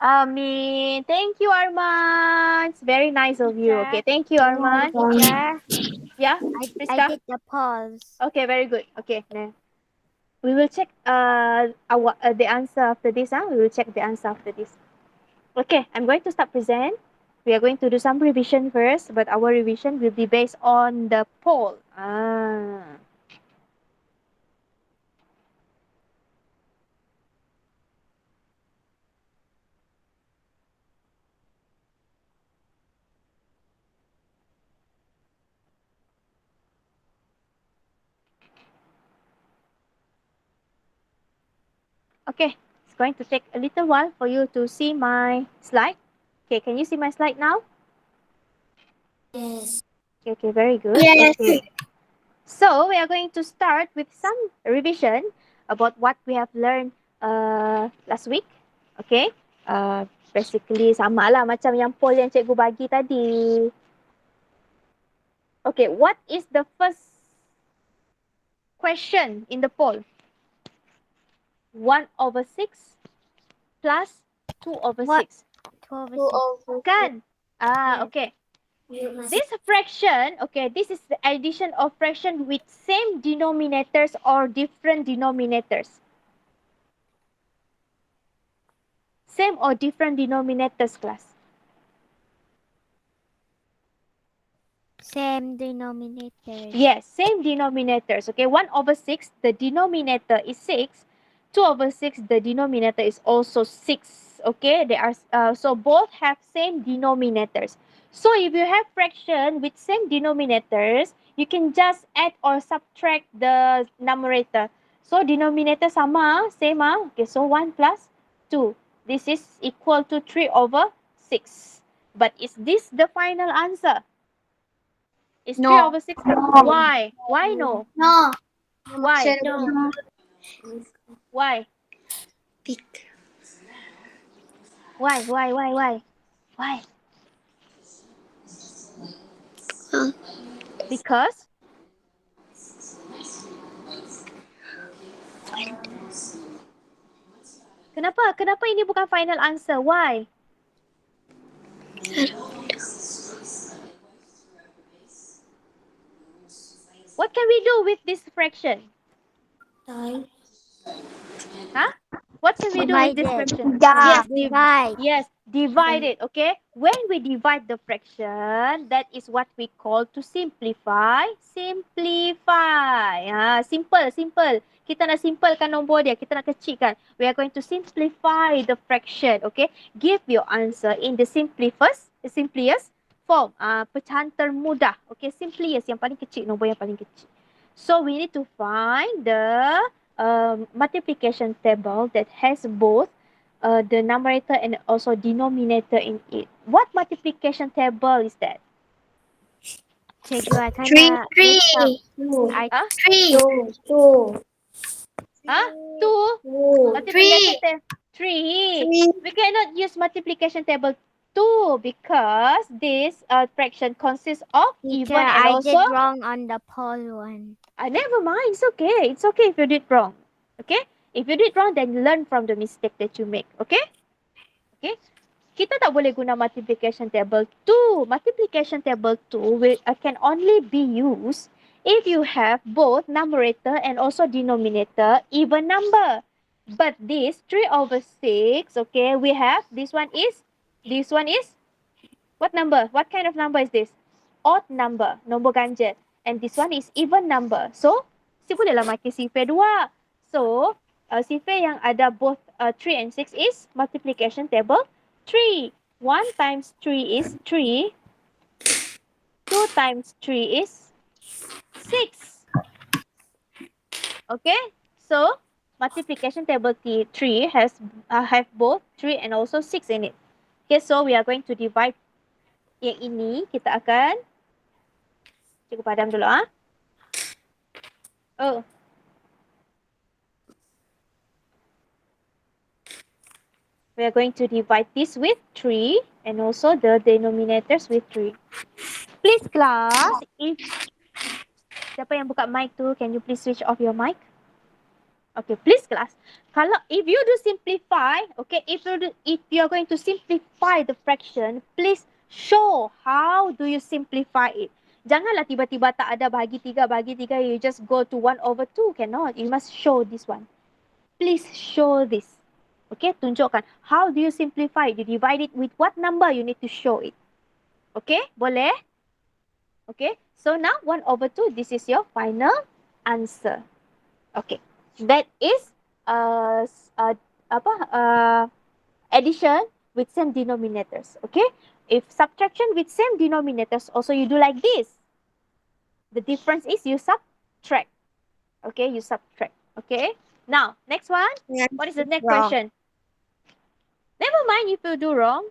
Amin. Thank you, Arman. It's very nice of you. Okay, thank you, Arman. Teacher, Yeah, I Priska? did the pause. Okay, very good. Okay, now we will check the answer after this. We will check the answer after this. Okay, I'm going to start present. We are going to do some revision first, but our revision will be based on the poll. Okay, it's going to take a little while for you to see my slide. Okay, can you see my slide now? Yes. Okay, very good. Yes. Okay. So we are going to start with some revision about what we have learned last week. Okay. Basically sama lah macam yang poll yang cikgu bagi tadi. Okay, what is the first question in the poll? 1/6 plus 2/6. 2/6. Kan? Yes. Okay. This fraction, okay, this is the addition of fraction with same denominators or different denominators. Same or different denominators, class? Same denominators. Yes, same denominators. Okay, 1/6, the denominator is 6. 2/6, the denominator is also 6. Okay, they are so both have same denominators. So if you have fraction with same denominators, you can just add or subtract the numerator. So denominator sama, same. Okay, so 1 plus 2. This is equal to 3/6. But is this the final answer? Is No. 3/6? Why? Why no? No. Why? No. Why? Why? Why? Because? Kenapa? Kenapa ini bukan final answer? Why? What can we do with this fraction? Huh? What can we do with this Divide it. fraction? Yeah. Yes, Divide. yes, divide it, okay? When we divide the fraction, that is what we call to simplify. Simplify. Simple. Kita nak simplekan nombor dia. Kita nak kecilkan. We are going to simplify the fraction, okay? Give your answer in the simplest form. Pecahan termudah, okay? Simplest, yang paling kecil, nombor yang paling kecil. So we need to find the multiplication table that has both the numerator and also denominator in it. What multiplication table is that? Cikgu, I kinda Three. Huh? Two. Huh? 2. Multiplication table 3. We cannot use multiplication table 2 because this fraction consists of Teacher, even and I also. did wrong on the poll one. Never mind. It's okay. It's okay if you did wrong. Okay? If you did wrong, then learn from the mistake that you make. Okay? Okay? Kita tak boleh guna multiplication table 2. Multiplication table 2 can only be used if you have both numerator and also denominator even number. But this 3/6, okay, we have this one is what number? What kind of number is this? Odd number, nombor ganjil. And this one is even number. So, bolehlah makin sifar 2. So, sifar yang ada both 3 and 6 is multiplication table 3. 1 times 3 is 3. 2 times 3 is 6. Okay? So, multiplication table 3 has have both 3 and also 6 in it. Okay, so we are going to divide yang ini. Kita akan cikgu padam dulu. Oh. We are going to divide this with 3 and also the denominators with 3. Please class, if siapa yang buka mic tu, can you please switch off your mic? Okay, please class. Kalau if you do simplify, okay, if you are going to simplify the fraction, please show how do you simplify it. Janganlah tiba-tiba tak ada bahagi 3, you just go to 1/2. Cannot. You must show this one. Please show this. Okay, tunjukkan. How do you simplify it? You divide it with what number? You need to show it. Okay, boleh? Okay, so now 1/2, this is your final answer. Okay, that is addition with same denominators. Okay, if subtraction with same denominators, also you do like this. The difference is you subtract. Okay, you subtract. Okay, now next one. What is the next question? Never mind if you do wrong.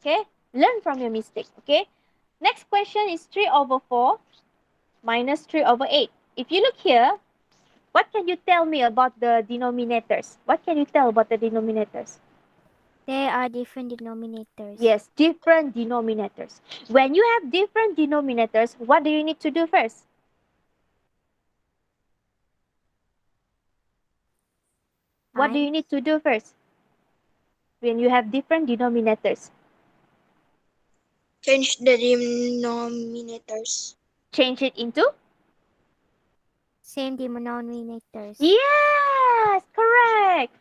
Okay, learn from your mistake. Okay, next question is 3/4 minus 3/8. If you look here, what can you tell me about the denominators? What can you tell about the denominators? There are different denominators. Yes, different denominators. When you have different denominators, what do you need to do first? What do you need to do first? When you have different denominators? Change the denominators. Change it into? Same denominators. Yes, correct.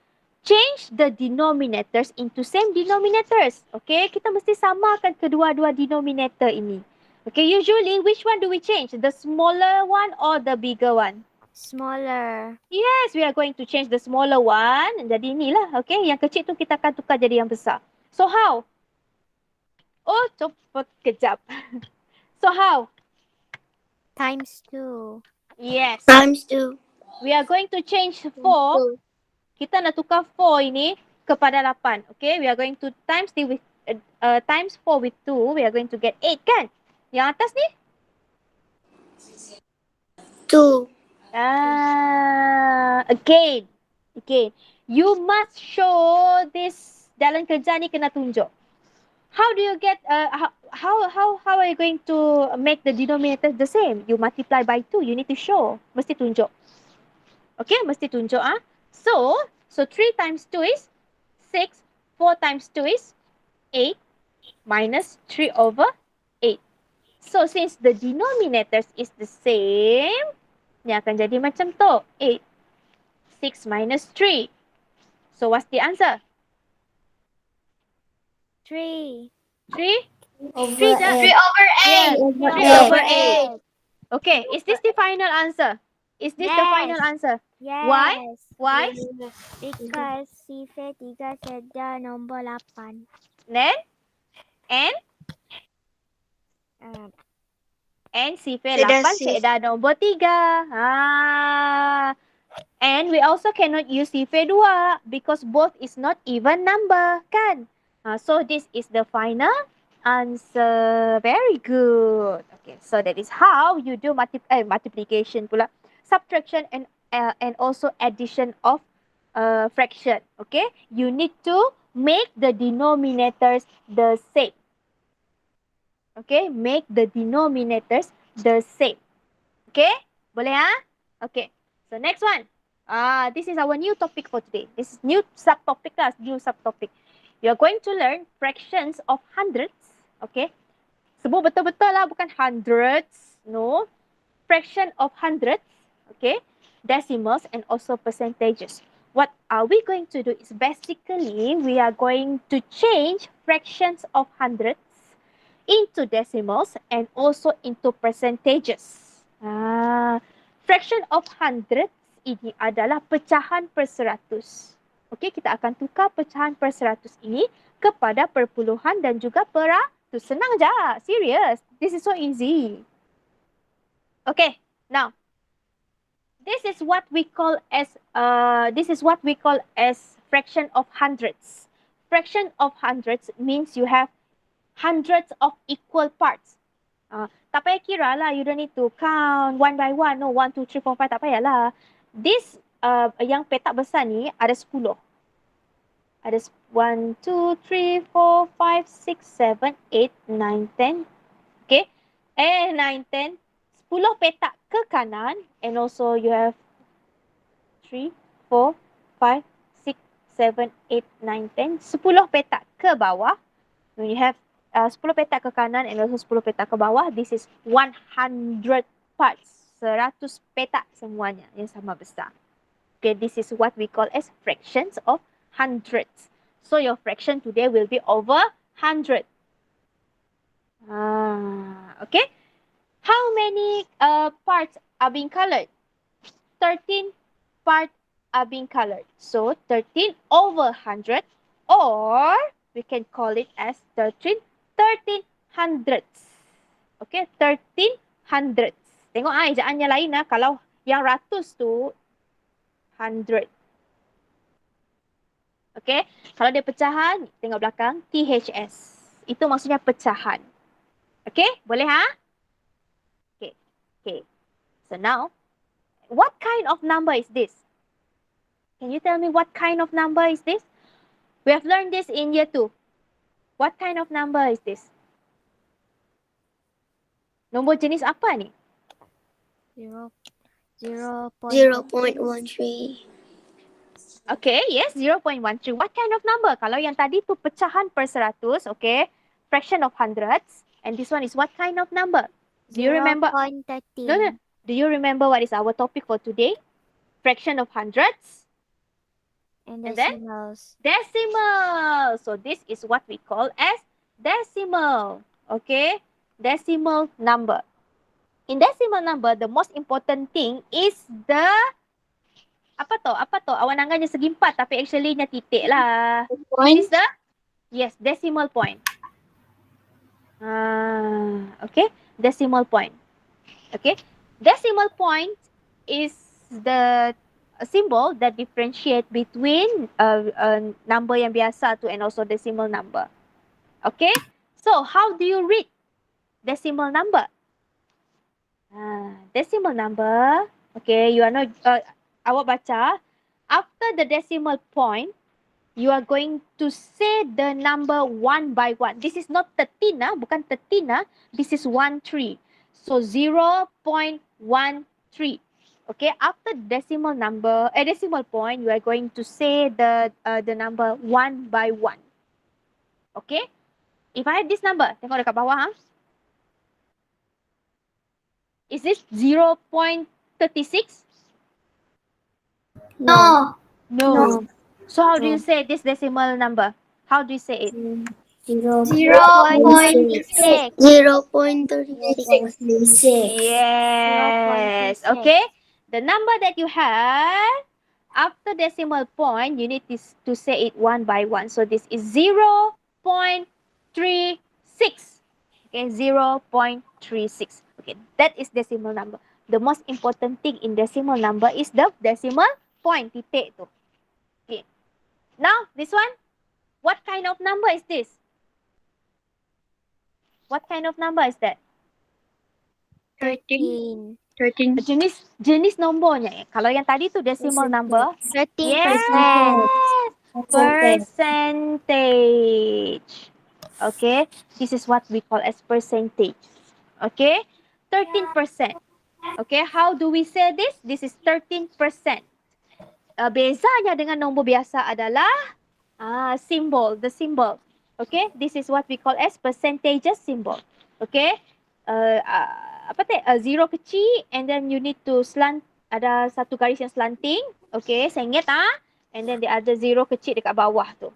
Change the denominators into same denominators. Okay, kita mesti samakan kedua-dua denominator ini. Okay, usually which one do we change? The smaller one or the bigger one? Smaller. Yes, we are going to change the smaller one. Jadi inilah, okay. Yang kecil tu kita akan tukar jadi yang besar. So how? Oh, cepat kejap. So how? Times 2. Yes. Times 2. We are going to change 4. Kita nak tukar 4 ini kepada 8. Okay, we are going to times 4 with 2. We are going to get 8 kan? Yang atas ni? 2. Again. You must show this dalam kerja ni kena tunjuk. How do you get, how are you going to make the denominator the same? You multiply by 2. You need to show. Mesti tunjuk. Okay, mesti tunjuk. So 3 times 2 is 6. 4 times 2 is 8 minus 3/8. So since the denominators is the same, ni akan jadi macam tu. 8. 6 minus 3. So what's the answer? 3. 3? 3/8. 3/8. Okay, is this the final answer? Is this the final answer? Yes. Why? Because sifar 3 seda nombor 8. Then? And sifar Seda 8 seda nombor 3. And we also cannot use sifar 2 because both is not even number, kan? So this is the final answer. Very good. Okay, so that is how you do multiplication pula. Subtraction and also addition of fraction. Okay, you need to make the denominators the same. Okay, make the denominators the same. Okay, boleh Okay, so next one. This is our new topic for today. This is new subtopic lah, new subtopic. You are going to learn fractions of hundredths. Okay, sebut betul-betul lah, bukan hundreds. No, fraction of hundredths. Okay, decimals and also percentages. What are we going to do is basically we are going to change fractions of hundredths into decimals and also into percentages. Fraction of hundredths ini adalah pecahan per 100. Okey, kita akan tukar pecahan per 100 ini kepada perpuluhan dan juga peratus. Senang je. Serious. This is so easy. Okay, now this is what we call as fraction of hundredths. Fraction of hundredths means you have hundreds of equal parts. Tak payah kira lah. You don't need to count one by one. No, 1, 2, 3, 4, 5. Tak payah lah. This yang petak besar ni ada 10. Ada 1, 2, 3, 4, 5, 6, 7, 8, 9, 10. Okay. 9, 10. 10 petak ke kanan. And also you have 3, 4, 5, 6, 7, 8, 9, 10. 10 petak ke bawah. When you have 10 petak ke kanan and also 10 petak ke bawah, this is 100 parts. 100 petak semuanya yang sama besar. Okay, this is what we call as fractions of hundreds. So your fraction today will be over 100. Okay. How many parts are being colored? 13 parts are being colored. So 13 over 100, or we can call it as 13 hundredths. Okay, 13 hundredths. Tengok ejaannya lain kalau yang ratus tu 100. Okay, kalau dia pecahan, tengok belakang, THS. Itu maksudnya pecahan. Okay, boleh Okay, okay. So now, what kind of number is this? Can you tell me what kind of number is this? We have learned this in year 2. What kind of number is this? Nombor jenis apa ni? 0.13. Okay, yes, 0.13. What kind of number? Kalau yang tadi tu pecahan per 100, okay, fraction of hundreds. And this one is what kind of number? Do you remember? 0.13. No. Do you remember what is our topic for today? Fraction of hundreds. And And then? decimals. Decimal. So this is what we call as decimal. Okay, decimal number. In decimal number, the most important thing is the apa tu? Awak nangannya segi 4 tapi actually nya titik lah. It is the decimal point. Okay, decimal point. Okay, decimal point is the symbol that differentiate between number yang biasa tu and also decimal number. Okay, so how do you read decimal number? Decimal number, okay, you are not, awak baca, after the decimal point, you are going to say the number one by one. This is not 13, bukan 13, this is 13. So 0.13. Okay, after decimal number, decimal point, you are going to say the number one by one. Okay, if I have this number, tengok dekat bawah. Is this 0.36? No. No. So how do you say this decimal number? How do you say it? 0.36. 0.36. Yes. 0.36. Okay. The number that you have after decimal point, you need to say it one by one. So this is 0.36. Okay, 0.36. Okay, that is decimal number. The most important thing in decimal number is the decimal point, titik tu. Okay. Now, this one, what kind of number is this? What kind of number is that? 13. Jenis nombornya. Kalau yang tadi tu decimal number. 13%. Yes. Percentage. Okay. This is what we call as percentage. Okay. 13%. Okay. How do we say this? This is 13%. Bezanya dengan nombor biasa adalah symbol, the symbol. Okay. This is what we call as percentages symbol. Okay. Zero kecil and then you need to slant, ada satu garis yang slanting. Okay, sengit and then dia ada zero kecil dekat bawah tu.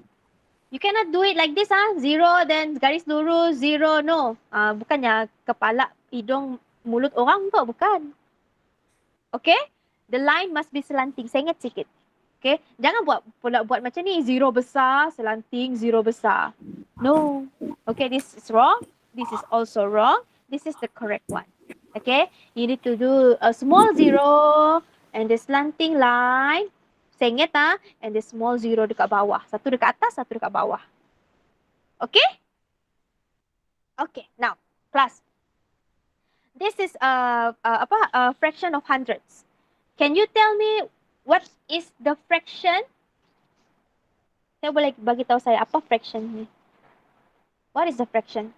You cannot do it like this zero then garis lurus, zero, no. Bukannya kepala, hidung, mulut orang tu, bukan. Okay, the line must be slanting, sengit sikit. Okay, jangan buat macam ni, zero besar, slanting, zero besar. No. Okay, this is wrong. This is also wrong. This is the correct one. Okay, you need to do a small zero and the slanting line, sengit and the small zero dekat bawah. Satu dekat atas, satu dekat bawah. Okay? Okay, now class. This is a fraction of hundreds. Can you tell me what is the fraction? Saya boleh bagi tahu saya apa fraction ni? What is the fraction?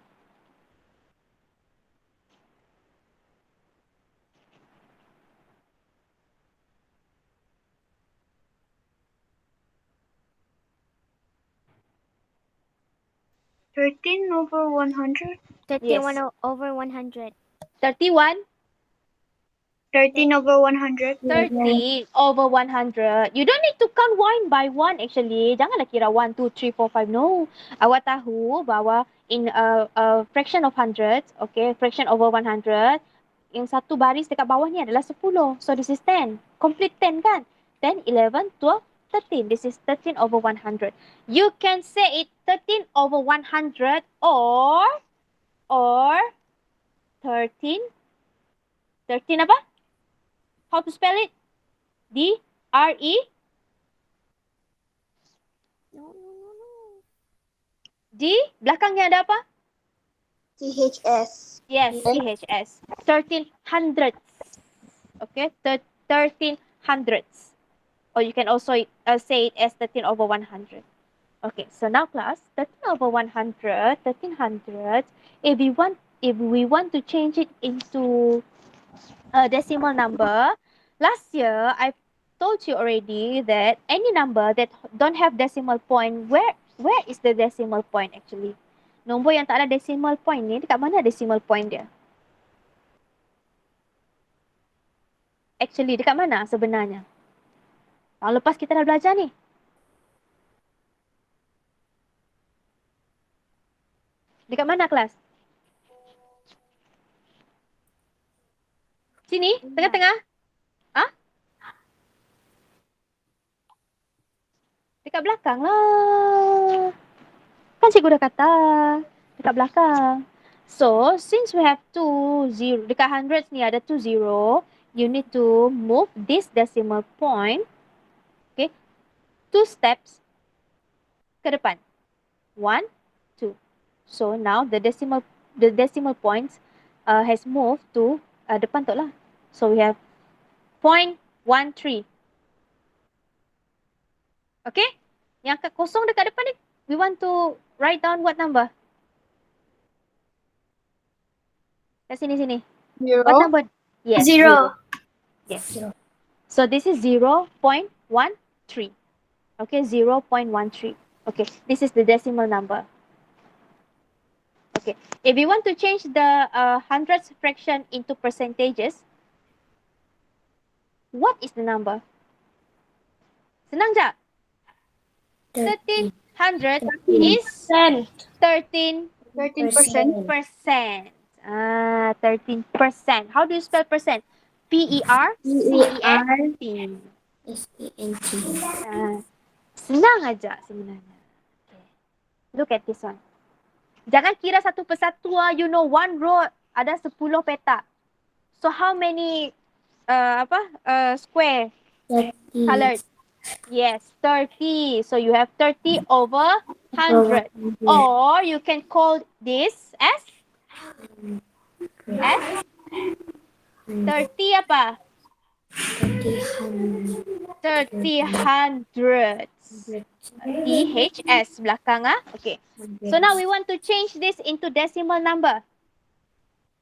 13 over 100. 31 Yes. over 100. 31. 13 over 100. 13 over 100. You don't need to count one by one actually. Janganlah kira 1, 2, 3, 4, 5. No. Awak tahu bahawa in a fraction of hundreds, okay, fraction over 100, yang satu baris dekat bawah ni adalah 10. So this is 10. Complete 10 kan? 10, 11, 12, 13. This is 13 over 100. You can say it 13 over 100 or 13. 13 apa? How to spell it? D-R-E? No. D, belakangnya ada apa? THS. Yes, THS. 13 hundredths. Okay, 13 hundredths. Or you can also say it as 13 over 100. Okay, so now class, 13 over 100, 13 hundredths. If we want to change it into a decimal number, last year I told you already that any number that don't have decimal point, where is the decimal point actually? Nombor yang tak ada decimal point ni, dekat mana decimal point dia? Actually, dekat mana sebenarnya? Tahun lepas kita dah belajar ni. Dekat mana kelas? Sini? Tengah-tengah? Ha? Dekat belakang lah. Kan cikgu dah kata. Dekat belakang. So, since we have 2 0, dekat hundreds ni ada 2 0, you need to move this decimal point, okay, 2 steps ke depan. 1, 2. So, now the decimal points has moved to depan tu lah. So, we have 0.13. Okay? Yang kosong dekat depan ni, we want to write down what number? Kat sini. Zero. What number? Yes. Zero. Yes. So this is 0.13. Okay, 0.13. Okay, this is the decimal number. Okay, if you want to change the hundredths fraction into percentages, what is the number? Senang je. 13 hundred is 13%. 13%. 13%. How do you spell percent? P-E-R-C-E-N-T. S-E-N-T. Senang aja sebenarnya. Okay. Look at this one. Jangan kira satu persatu. You know, one row ada 10 petak. So how many square 30. colored? Yes, 30. So you have 30 over 100. Or you can call this as 30 apa? 30 hundredths. THS belakang ah. Okay. So now we want to change this into decimal number.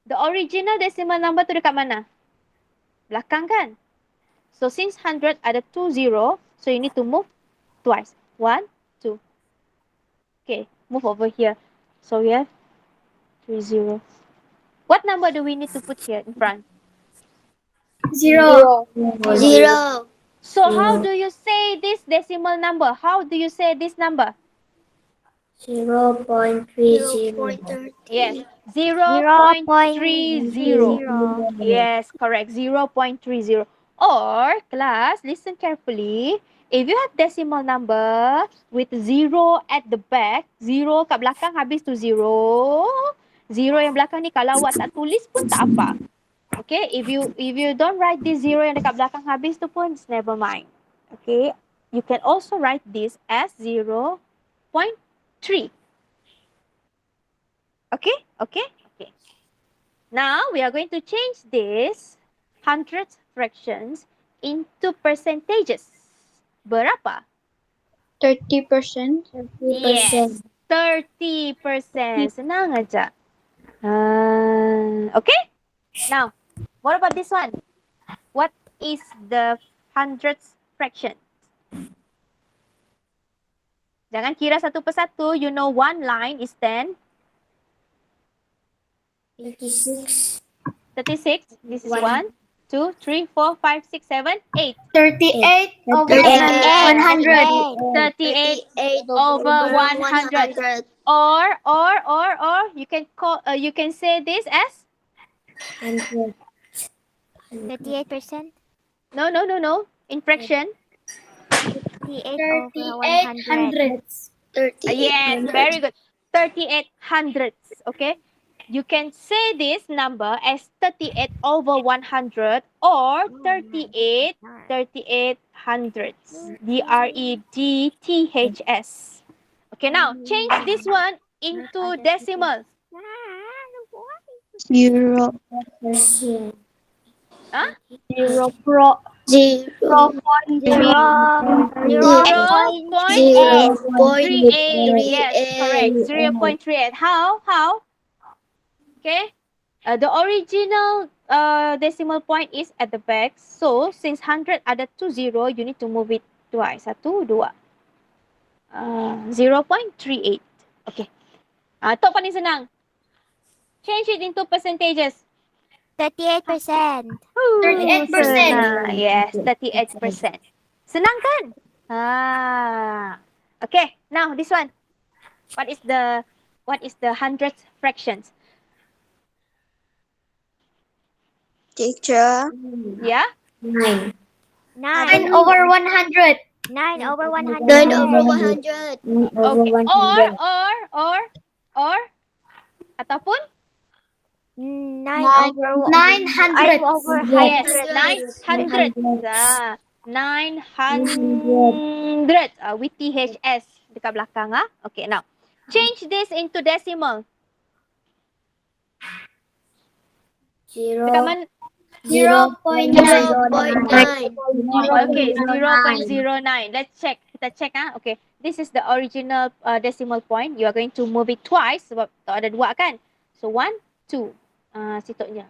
The original decimal number tu dekat mana? Belakang kan? So since 100 ada 2 0, so you need to move twice. 1, 2. Okay, move over here. So we have 3 0. What number do we need to put here in front? Zero. So how do you say this decimal number? How do you say this number? 0.30. Yes, 0.30. Yes, correct, 0.30. Or, class, listen carefully. If you have decimal number with 0 at the back, 0 kat belakang habis tu 0. 0 yang belakang ni kalau awak tak tulis pun tak apa. Okay, if you don't write this 0 yang dekat belakang habis tu pun, never mind. Okay, you can also write this as 0.3. Okay. Now we are going to change this hundredths fractions into percentages. Berapa? 30%. Yes, 30%. Senang aja. Okay. Now, what about this one? What is the hundredths fraction? Jangan kira satu persatu. You know one line is 10. 86. 36. This is 1, 2, 3, 4, 5, 6, 7, 8. 38 over 100. 38 over 100. Or you can call you can say this as 38%. no. In fraction. 38 over 38 100. hundredths. Yes, very good. 38 hundredths. Okay. You can say this number as 38 over 100 or 38 hundredths. DREDTHS. Okay, now change this one into decimals. 0. Huh? 0 0. 0.38. Yes, correct. 0.38. How? Okay. The original decimal point is at the back. So, since 100 ada 20, you need to move it twice. 1, 2. 0.38. Okay. Tok paling senang. Change it into percentages. 38%. 38%. Senang. Yes, 38%. Senang kan? Okay, now this one. What is the hundredth fractions? Teacher. Yeah? 9. 9. 9 over 100. 9 over 100. 9 over 100. Okay. Or ataupun 9 over 900. over yes, 100. 900. 900 with THS dekat belakang Okay, now change this into decimal. Dekat mana? 0.9. Okay, 0.09. Let's check. Kita check Okay, this is the original decimal point. You are going to move it twice sebab ada 2 kan. So 1, 2. Situnya.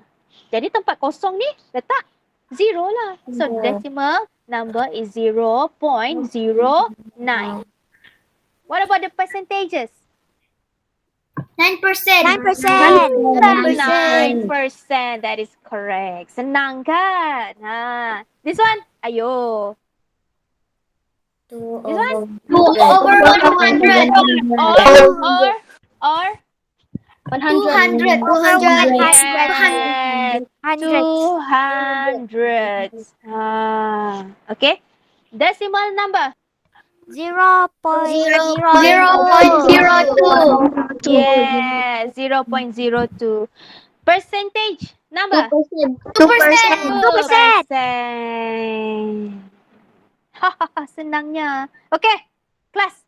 Jadi tempat kosong ni letak 0 lah. So decimal number is 0.09. What about the percentages? 9%. 9%. That is correct. Senang kan? This one, ayo. 2 This one? 2 over 100. Or 200. 200. yes, 200. 200. Okay. Decimal number. 0.02. Yes, 0.02. Percentage number. 2%. 2%. Senangnya. Okay, class.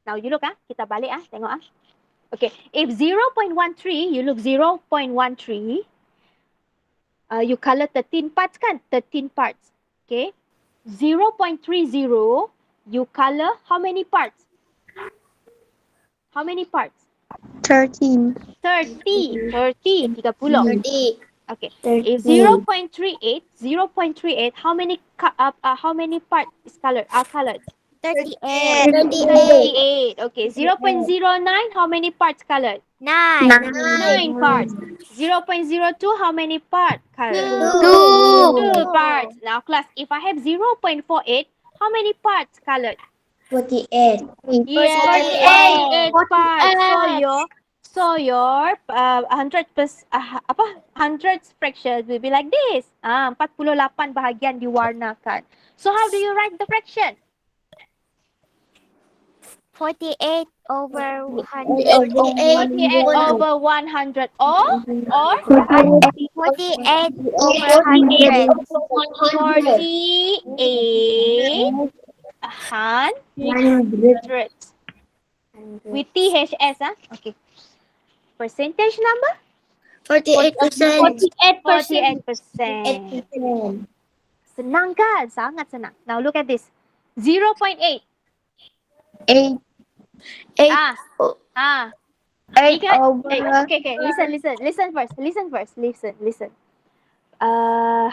Now you look kita balik tengok Okay, if 0.13, you look 0.13. You color 13 parts kan? 13 parts. Okay. 0.30, you color how many parts? How many parts? 13. 30. 30. Okay. If 0.38, how many parts is colored? Are colored? 38. 38. Okay. 0.09, how many parts colored? 9. 9 parts. 0.02, how many parts colored? 2 parts. Now class, if I have 0.48, how many parts colored? 48. Yes, 48 parts. So your 100 fractions will be like this. 48 bahagian diwarnakan. So how do you write the fraction? 48 over 100. 48 over 100 or 48 over 100. 48 hundredths. With THS Okay. Percentage number? 48%. 48%. Senang kan? Sangat senang. Now look at this. 0.8. 8. 8 over. Okay. Listen first.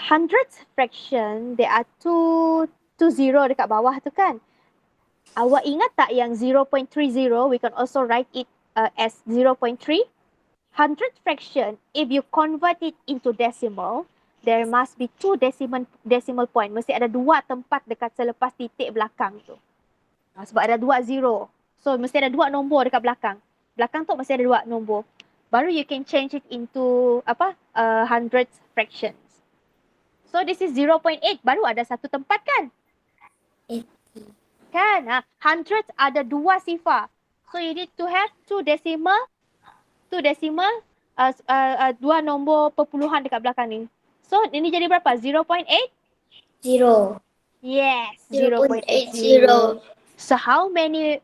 Hundredths fraction, there are two zero dekat bawah tu kan. Awak ingat tak yang 0.30, we can also write it as 0.3? Hundredth fraction, if you convert it into decimal, there must be two decimal point. Mesti ada dua tempat dekat selepas titik belakang tu. Sebab ada dua zero. So, mesti ada dua nombor dekat belakang. Belakang tu mesti ada dua nombor. Baru you can change it into hundredth fractions. So, this is 0.8. Baru ada satu tempat kan? 80. Kan? Hundredth ada dua sifar. So, you need to have two decimal, dua nombor perpuluhan dekat belakang ni. So, ini jadi berapa? 0.8? 0. Yes, 0.80. So, how many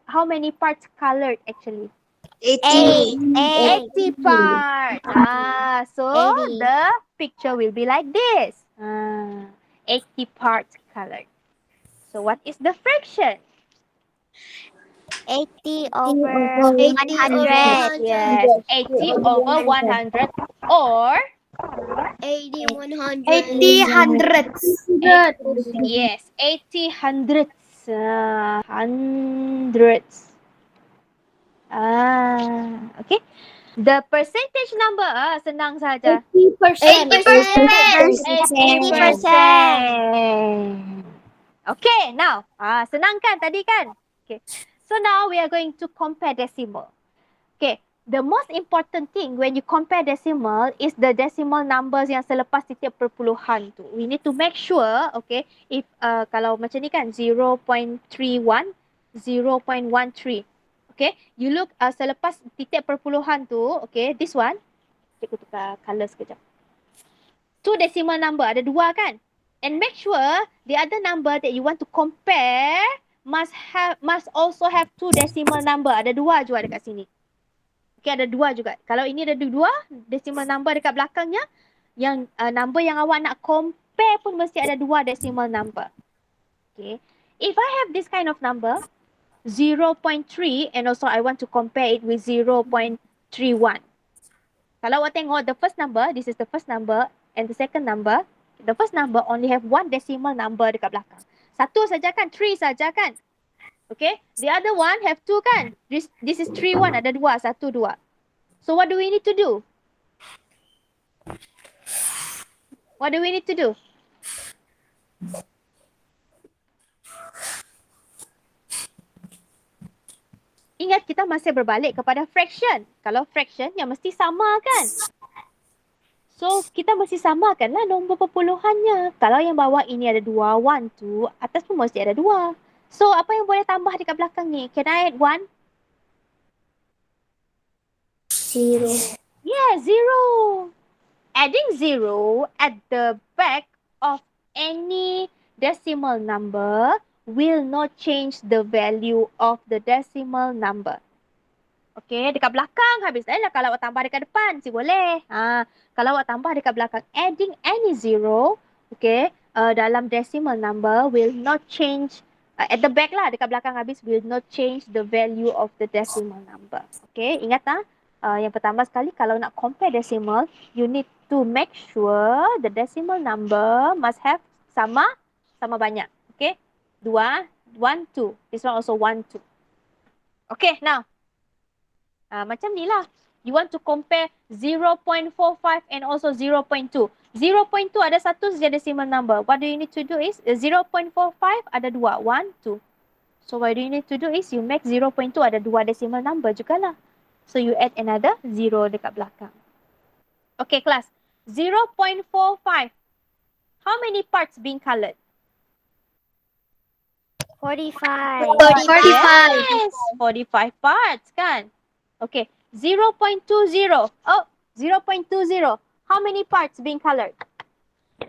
parts colored actually? 80. 80 parts. So 80. the picture will be like this. 80 parts colored. So, what is the fraction? 80 over 100. 100. Yes, 80 over 100 or 80 100. 80 hundredths. yes, 80 hundredths. Hundredths. Okay. The percentage number senang saja. 80%. Okay, now senang kan tadi kan? Okay. So now we are going to compare decimal. Okay, the most important thing when you compare decimal is the decimal numbers yang selepas titik perpuluhan tu. We need to make sure, okay, if kalau macam ni kan 0.31, 0.13. Okay, you look selepas titik perpuluhan tu, okay, this one. Cikgu tukar colour sekejap. Two decimal number, ada dua kan? And make sure the other number that you want to compare must also have two decimal number. Ada dua juga dekat sini. Okay, ada dua juga. Kalau ini ada dua decimal number dekat belakangnya, yang number yang awak nak compare pun mesti ada dua decimal number. Okay. If I have this kind of number, 0.3 and also I want to compare it with 0.31. Kalau awak tengok the first number, this is the first number and the second number. The first number only have one decimal number dekat belakang. Satu saja kan, 3 saja kan. Okay, the other one have two kan. This is 3, 1, ada dua, 1, 2. So what do we need to do? What do we need to do? Ingat kita masih berbalik kepada fraction. Kalau fraction yang mesti sama kan. So kita mesti samakanlah nombor perpuluhannya. Kalau yang bawah ini ada 2, 1, 2, atas pun mesti ada 2. So apa yang boleh tambah dekat belakang ni? Can I add 1? 0. Yeah, 0. Adding 0 at the back of any decimal number will not change the value of the decimal number. Okay, dekat belakang habis. Lah kalau awak tambah dekat depan, si boleh. Kalau awak tambah dekat belakang, adding any 0, okay, dalam decimal number will not change, at the back lah, dekat belakang habis, will not change the value of the decimal number. Okay, ingat yang pertama sekali, kalau nak compare decimal, you need to make sure the decimal number must have sama banyak. Okay, 2, 1, 2. This one also 1, 2. Okay, now. Macam ni lah. You want to compare 0.45 and also 0.2. 0.2 ada satu saja decimal number. What do you need to do is 0.45 ada dua. 1, 2. So what do you need to do is you make 0.2 ada dua decimal number jugalah. So you add another 0 dekat belakang. Okay class. 0.45. How many parts being colored? 45. 45. Yes, 45 parts kan? Okay, 0.20. Oh, 0.20. How many parts being colored?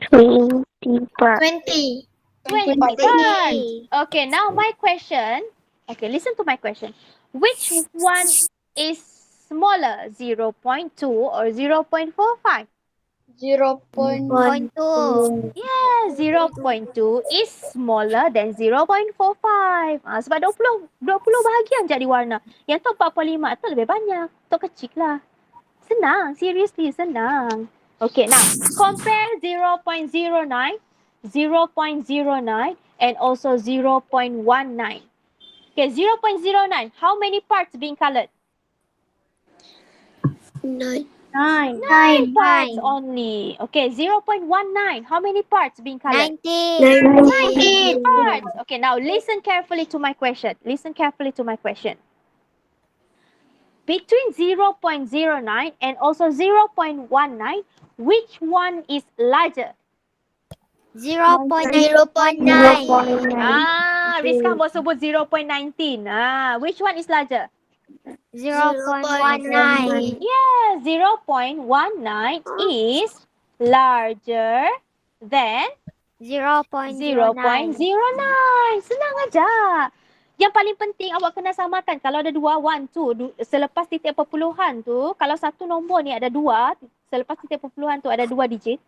20. 20 parts. Okay, now my question. Okay, listen to my question. Which one is smaller, 0.2 or 0.45? 0.2. Yeah, 0.2 is smaller than 0.45. Sebab 20 bahagian jadi warna. Yang tu 45 tu lebih banyak. Tu kecil lah. Senang. Seriously, senang. Okay, now compare 0.09, 0.09 and also 0.19. Okay, 0.09. How many parts being colored? 9. 9. 9 parts only. Okay, 0.19. How many parts being colored? 19. 19 parts. Okay, now listen carefully to my question. Listen carefully to my question. Between 0.09 and also 0.19, which one is larger? 0.9. Rizka mau sebut 0.19. Which one is larger? 0.19. Yes, 0.19 is larger than 0.09. 0.09. Senang aja. Yang paling penting awak kena samakan. Kalau ada dua, 1, 2, selepas titik perpuluhan tu, kalau satu nombor ni ada dua, selepas titik perpuluhan tu ada dua digit,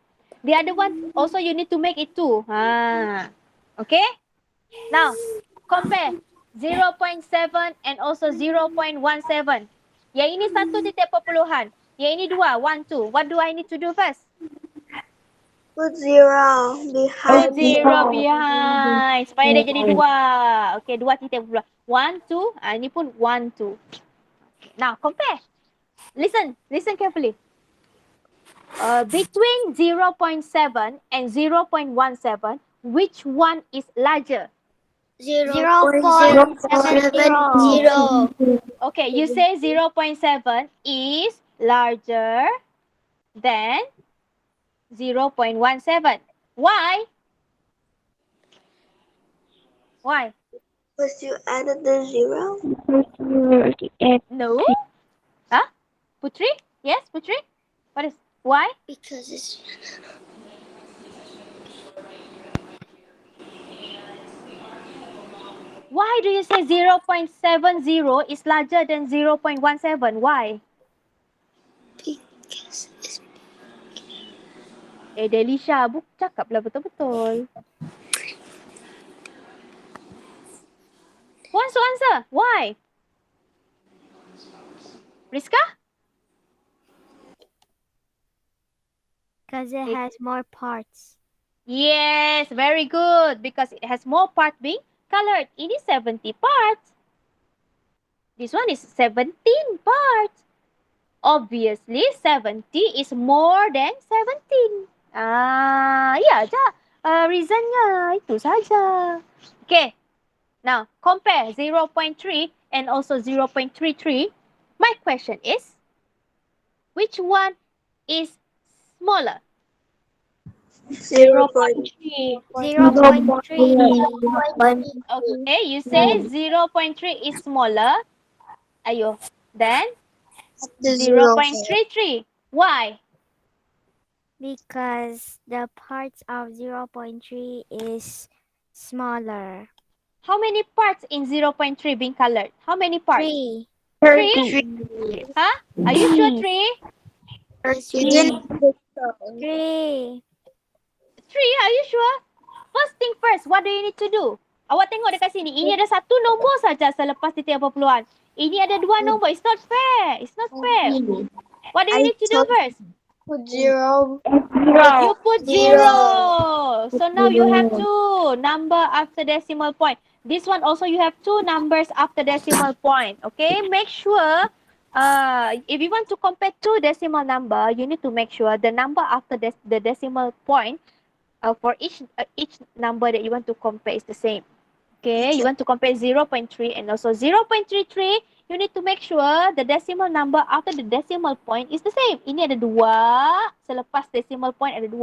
the other one also you need to make it 2. Okay? Now, compare 0.7 and also 0.17. Yang ini satu titik perpuluhan. Yang ini 2, 1, 2. What do I need to do first? Put 0 behind. Put 0 behind. Supaya dia jadi 2. Okay, 2 titik perpuluhan. 1, 2. Ini pun 1, 2. Now, compare. Listen carefully. Between 0.7 and 0.17, which one is larger? 0.70. Okay, you say 0.7 is larger than 0.17. Why? Why? Because you added the 0. No? Huh? Putri? Yes, Putri? What is? Why? Because it's Why do you say 0.70 is larger than 0.17? Why? because it's Delisha, cakaplah betul-betul. Who wants to answer? Why? Rizka? Because it has more parts. Yes, very good. Because it has more parts being colored. It is 70 parts. This one is 17 parts. Obviously, 70 is more than 17. Ya aja. Reasonnya itu saja. Okay. Now, compare 0.3 and also 0.33. My question is, which one is smaller? 0.3. 0.3. Okay, you say 0.3 is smaller. Ayo. Then The 0. 0.33. Why? Because the parts of 0.3 is smaller. How many parts in 0.3 being colored? How many parts? 3. 3? Huh? Are you sure 3? You didn't. 3. 3? Are you sure? First thing first, what do you need to do? Awak tengok dekat sini. Ini ada satu nombor saja selepas titik perpuluhan. Ini ada dua nombor. It's not fair. It's not fair. What do you need to do first? Put 0. You put 0. So now you have 2 number after decimal point. This one also you have 2 numbers after decimal point. Okay, make sure if you want to compare 2 decimal number, you need to make sure the number after the decimal point for each number that you want to compare is the same. Okay, you want to compare 0.3 and also 0.33. You need to make sure the decimal number after the decimal point is the same. Ini ada 2. Selepas decimal point ada 2.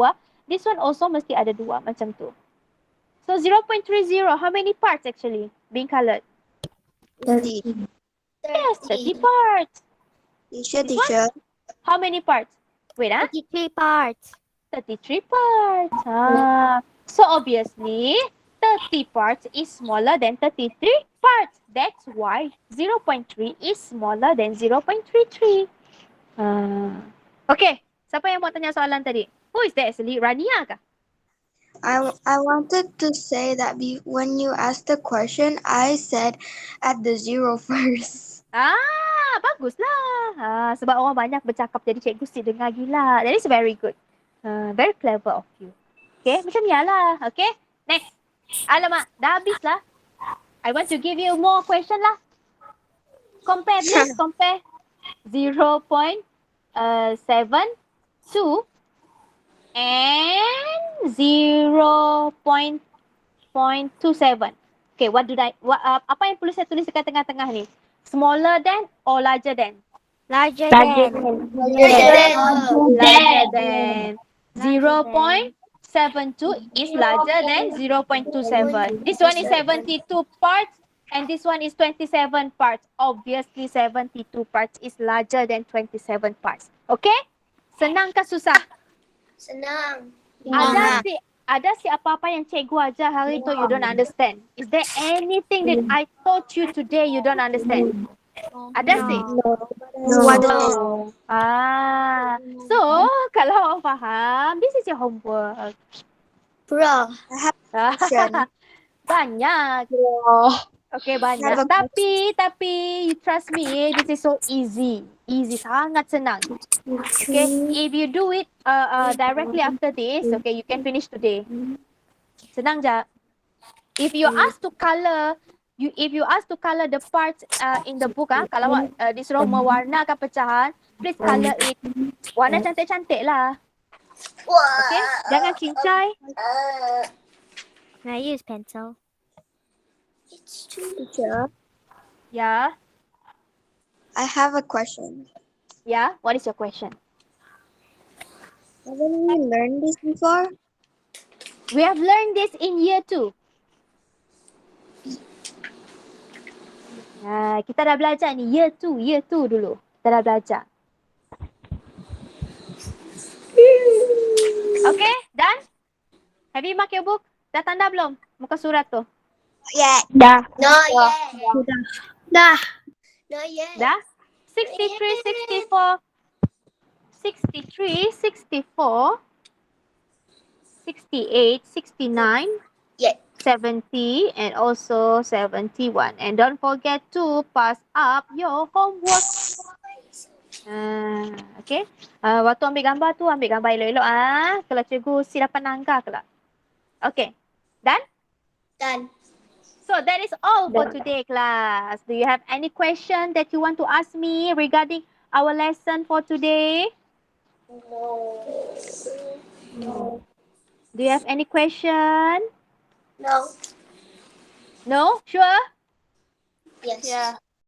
This one also mesti ada 2 macam tu. So 0.30, how many parts actually being colored? 30. Yes, 30 parts. Teacher. How many parts? Wait, 33 parts. 33 parts. So obviously, 30 parts is smaller than 33 parts. That's why 0.3 is smaller than 0.33. Okay, siapa yang mau tanya soalan tadi? Who is that actually? Rania kah? I wanted to say that when you asked the question, I said at the 0 first. Baguslah. Sebab orang banyak bercakap jadi cikgu si dengar gila. That is very good. Very clever of you. Okay, macam ni lah. Okay, next. Alamak, dah habis lah. I want to give you more question lah. Compare, please. Compare. 0.72 and 0.27. Okay, apa yang perlu saya tulis dekat tengah-tengah ni? Smaller than or larger than? Larger than. Larger than. 0.72 is larger than 0.27. This one is 72 parts and this one is 27 parts. Obviously 72 parts is larger than 27 parts. Okay? Senang ke susah? Senang. Ada si apa-apa yang cikgu ajar hari tu you don't understand? Is there anything that I taught you today you don't understand? Ada si? No. So kalau awak faham, this is your homework. Bro. Banyak. Okay, banyak. Tapi you trust me, this is so easy. Easy, sangat senang. Okay, if you do it directly after this, okay, you can finish today. Senang je. If you ask to color the parts in the book, kalau disuruh mewarnakan pecahan, please color it. Warna cantik-cantik lah. Okay, jangan cincai. Can I use pencil? Teacher, Yeah, I have a question. yeah. What is your question? Haven't we learned this before? We have learned this in year 2. Kita dah belajar ni year 2 dulu. Kita dah belajar. Okay, done? Have you marked your book? Dah tanda belum muka surat tu? Yeah. Not yet. Dah. Not yet. Dah? 63, 64, 68, 69, Yeah. 70 and also 71. And don't forget to pass up your homework. Okay. Waktu ambil gambar tu, ambil gambar elok-elok. Kalau cikgu silapan nangka kelak. Okay. Done? Done. So that is all for today, class. Do you have any question that you want to ask me regarding our lesson for today? No. Do you have any question? No. No? Sure? Yes. Yeah.